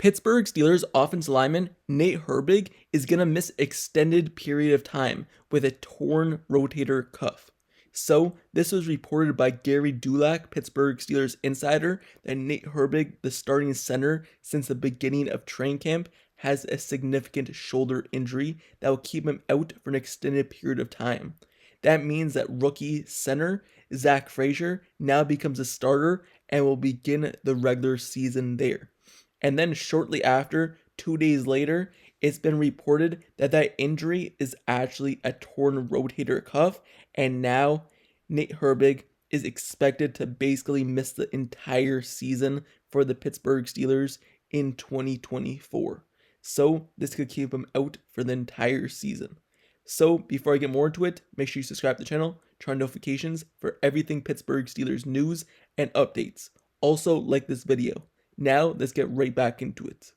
Pittsburgh Steelers offensive lineman Nate Herbig is going to miss extended period of time with a torn rotator cuff. So, this was reported by Gary Dulac, Pittsburgh Steelers insider, that Nate Herbig, the starting center since the beginning of training camp, has a significant shoulder injury that will keep him out for an extended period of time. That means that rookie center Zach Frazier now becomes a starter and will begin the regular season there. And then shortly after, 2 days later, it's been reported that that injury is actually a torn rotator cuff, and now Nate Herbig is expected to basically miss the entire season for the Pittsburgh Steelers in 2024. So this could keep him out for the entire season. So before I get more into it, make sure you subscribe to the channel, turn on notifications for everything Pittsburgh Steelers news and updates. Also like this video. Now let's get right back into it.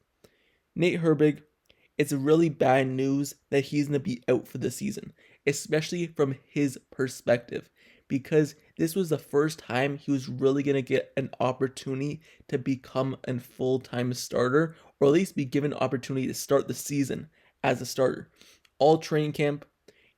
Nate Herbig, it's really bad news that he's going to be out for the season, especially from his perspective, because this was the first time he was really going to get an opportunity to become a full-time starter, or at least be given an opportunity to start the season as a starter. All training camp,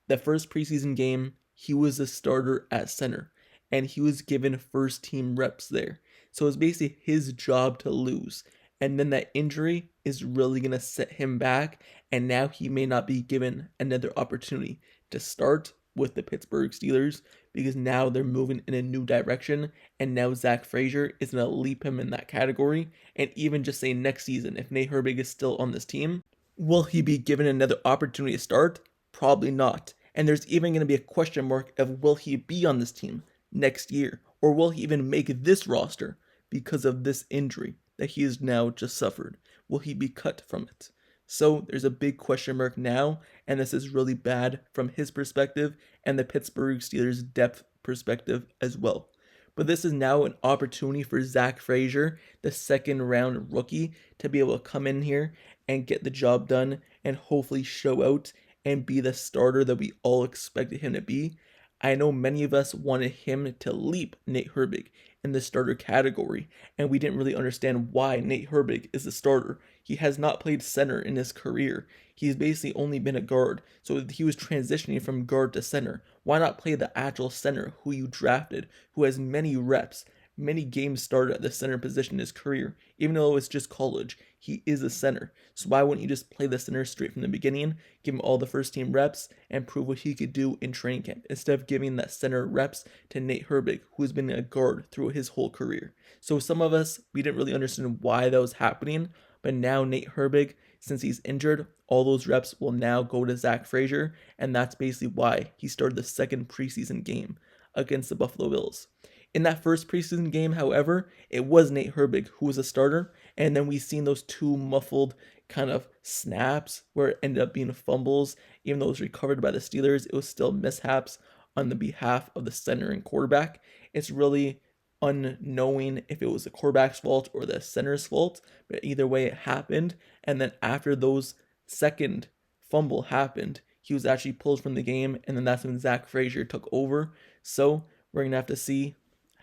the first preseason game, he was a starter at center, and he was given first team reps there. So it's basically his job to lose. And then that injury is really going to set him back, and now he may not be given another opportunity to start with the Pittsburgh Steelers, because now they're moving in a new direction, and now Zach Frazier is going to leap him in that category. And even just say next season, if Nate Herbig is still on this team, will he be given another opportunity to start? Probably not. And there's even going to be a question mark of will he be on this team next year, or will he even make this roster because of this injury that he has now just suffered? Will he be cut from it? So there's a big question mark now, and this is really bad from his perspective and the Pittsburgh Steelers depth perspective as well. But this is now an opportunity for Zach Frazier, the second round rookie, to be able to come in here and get the job done and hopefully show out and be the starter that we all expected him to be. I know many of us wanted him to leap Nate Herbig in the starter category, and we didn't really understand why Nate Herbig is the starter. He has not played center in his career. He's basically only been a guard, so he was transitioning from guard to center. Why not play the actual center who you drafted, who has many reps, many games started at the center position in his career? Even though it's just college, he is a center. So why wouldn't you just play the center straight from the beginning, give him all the first team reps, and prove what he could do in training camp, instead of giving that center reps to Nate Herbig, who's been a guard through his whole career? So some of us, we didn't really understand why that was happening, but now Nate Herbig, since he's injured, all those reps will now go to Zach Frazier, and that's basically why he started the second preseason game against the Buffalo Bills. In that first preseason game, however, it was Nate Herbig who was a starter, and then we seen those two muffled kind of snaps where it ended up being fumbles. Even though it was recovered by the Steelers, it was still mishaps on the behalf of the center and quarterback. It's really unknowing if it was the quarterback's fault or the center's fault, but either way it happened. And then after those second fumble happened, he was actually pulled from the game, and then that's when Zach Frazier took over. So we're gonna have to see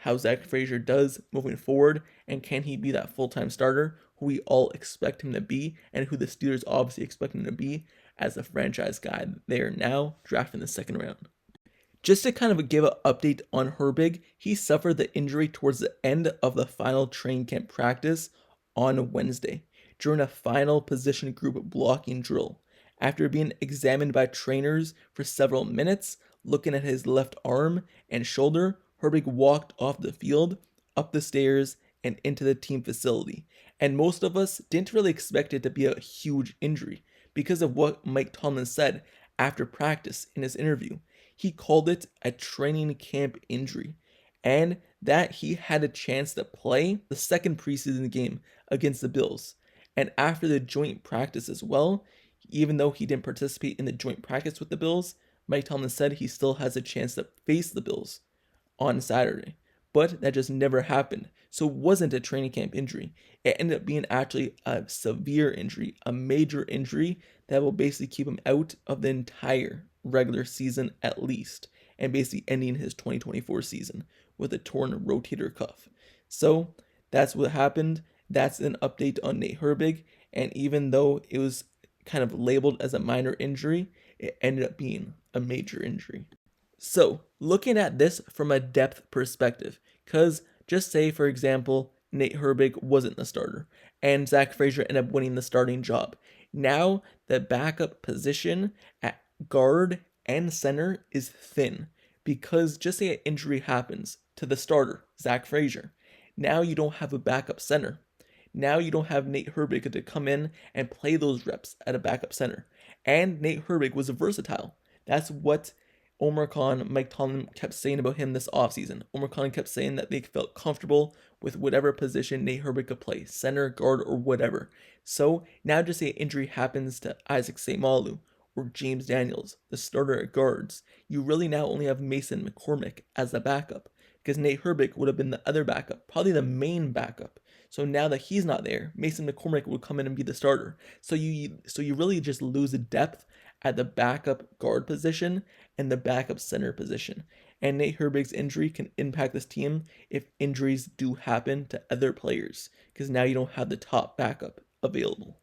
how Zach Frazier does moving forward, and can he be that full-time starter who we all expect him to be, and who the Steelers obviously expect him to be as a franchise guy they are now drafting the second round. Just to kind of give an update on Herbig, he suffered the injury towards the end of the final training camp practice on Wednesday during a final position group blocking drill. After being examined by trainers for several minutes, looking at his left arm and shoulder, Herbig walked off the field, up the stairs, and into the team facility. And most of us didn't really expect it to be a huge injury because of what Mike Tomlin said after practice in his interview. He called it a training camp injury, and that he had a chance to play the second preseason game against the Bills. And after the joint practice as well, even though he didn't participate in the joint practice with the Bills, Mike Tomlin said he still has a chance to face the Bills on Saturday, but that just never happened. So it wasn't a training camp injury. It ended up being actually a severe injury, a major injury that will basically keep him out of the entire regular season at least, and basically ending his 2024 season with a torn rotator cuff. So that's what happened. that's an update on Nate Herbig. And even though it was kind of labeled as a minor injury, it ended up being a major injury. So, looking at this from a depth perspective, because just say, for example, Nate Herbig wasn't the starter, and Zach Frazier ended up winning the starting job. Now, the backup position at guard and center is thin, because just say an injury happens to the starter, Zach Frazier. Now you don't have a backup center. Now you don't have Nate Herbig to come in and play those reps at a backup center. And Nate Herbig was versatile. That's what Omar Khan, Mike Tomlin kept saying about him this offseason. Omar Khan kept saying that they felt comfortable with whatever position Nate Herbig could play, center, guard, or whatever. So now just say an injury happens to Isaac Seumalo or James Daniels, the starter at guards. You really now only have Mason McCormick as the backup, because Nate Herbig would have been the other backup, probably the main backup. So now that he's not there, Mason McCormick would come in and be the starter. So you really just lose the depth at the backup guard position and the backup center position. And Nate Herbig's injury can impact this team if injuries do happen to other players, because now you don't have the top backup available.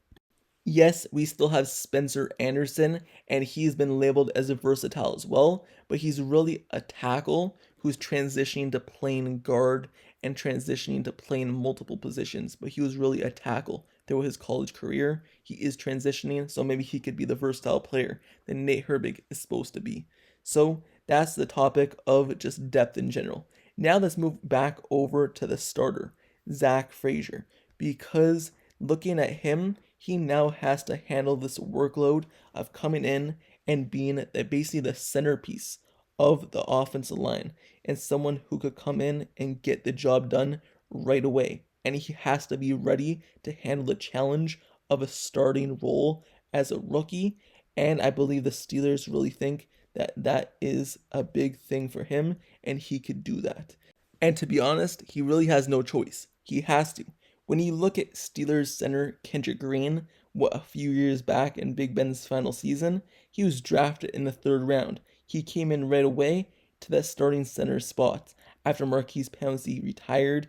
Yes, we still have Spencer Anderson, and he's been labeled as a versatile as well, but he's really a tackle who's transitioning to playing guard and transitioning to playing multiple positions, but he was really a tackle throughout his college career. He is transitioning, so maybe he could be the versatile player that Nate Herbig is supposed to be. So that's the topic of just depth in general. Now let's move back over to the starter, Zach Frazier, because looking at him, he now has to handle this workload of coming in and being basically the centerpiece of the offensive line and someone who could come in and get the job done right away. And he has to be ready to handle the challenge of a starting role as a rookie. And I believe the Steelers really think that that is a big thing for him, and he could do that. And to be honest, he really has no choice. He has to. When you look at Steelers center Kendrick Green, a few years back in Big Ben's final season, he was drafted in the 3rd round. He came in right away to that starting center spot after Marquise Pouncey retired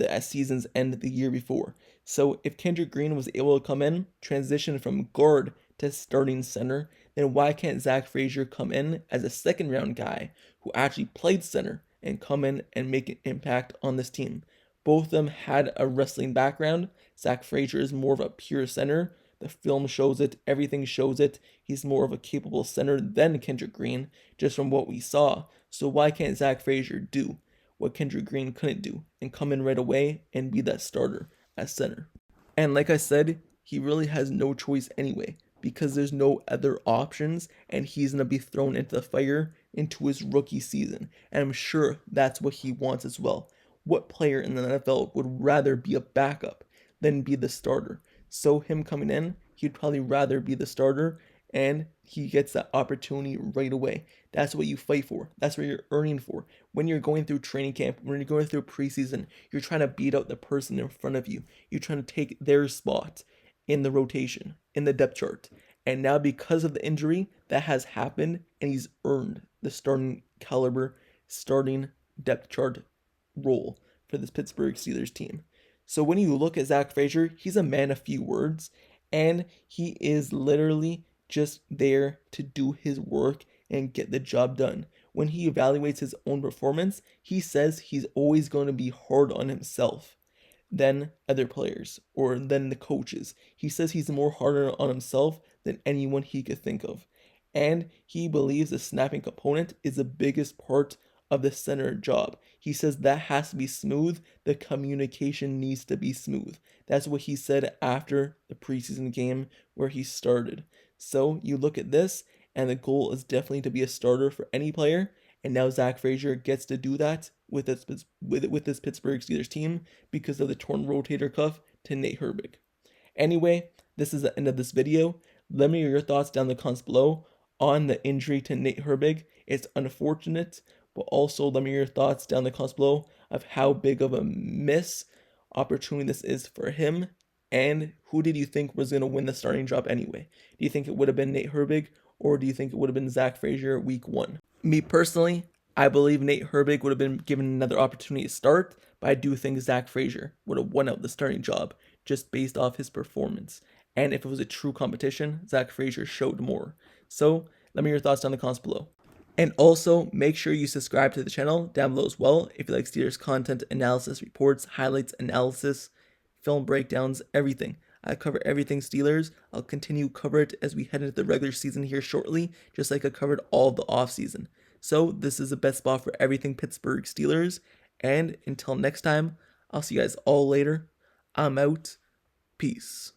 at season's end the year before. So if Kendrick Green was able to come in, transition from guard to starting center, then why can't Zach Frazier come in as a 2nd round guy who actually played center and come in and make an impact on this team? Both of them had a wrestling background. Zach Frazier is more of a pure center. The film shows it. Everything shows it. He's more of a capable center than Kendrick Green, just from what we saw. So why can't Zach Frazier do what Kendrick Green couldn't do and come in right away and be that starter at center? And like I said, he really has no choice anyway, because there's no other options, and he's going to be thrown into the fire into his rookie season. And I'm sure that's what he wants as well. What player in the NFL would rather be a backup than be the starter? So him coming in, he'd probably rather be the starter, and he gets that opportunity right away. That's what you fight for. That's what you're earning for. When you're going through training camp, when you're going through preseason, you're trying to beat out the person in front of you. You're trying to take their spot in the rotation, in the depth chart. And now because of the injury, that has happened, and he's earned the starting caliber, starting depth chart role for this Pittsburgh Steelers team. So when you look at Zach Frazier, he's a man of few words, and he is literally just there to do his work and get the job done. When he evaluates his own performance, he says he's always going to be hard on himself than other players or than the coaches. He says he's more harder on himself than anyone he could think of. And he believes the snapping component is the biggest part of the center job. He says that has to be smooth. The communication needs to be smooth. That's what he said after the preseason game where he started. So you look at this, and the goal is definitely to be a starter for any player. And now Zach Frazier gets to do that with this Pittsburgh Steelers team because of the torn rotator cuff to Nate Herbig. Anyway, this is the end of this video. Let me know your thoughts down in the comments below on the injury to Nate Herbig. It's unfortunate, but also let me know your thoughts down in the comments below of how big of a miss opportunity this is for him, and who did you think was going to win the starting job anyway? Do you think it would have been Nate Herbig, or do you think it would have been Zach Frazier week 1? Me personally, I believe Nate Herbig would have been given another opportunity to start, but I do think Zach Frazier would have won out the starting job just based off his performance. And if it was a true competition, Zach Frazier showed more. So let me know your thoughts down in the comments below. And also, make sure you subscribe to the channel down below as well if you like Steelers content, analysis, reports, highlights, analysis, film breakdowns, everything. I cover everything Steelers. I'll continue to cover it as we head into the regular season here shortly, just like I covered all of the offseason. So this is the best spot for everything Pittsburgh Steelers. And until next time, I'll see you guys all later. I'm out. Peace.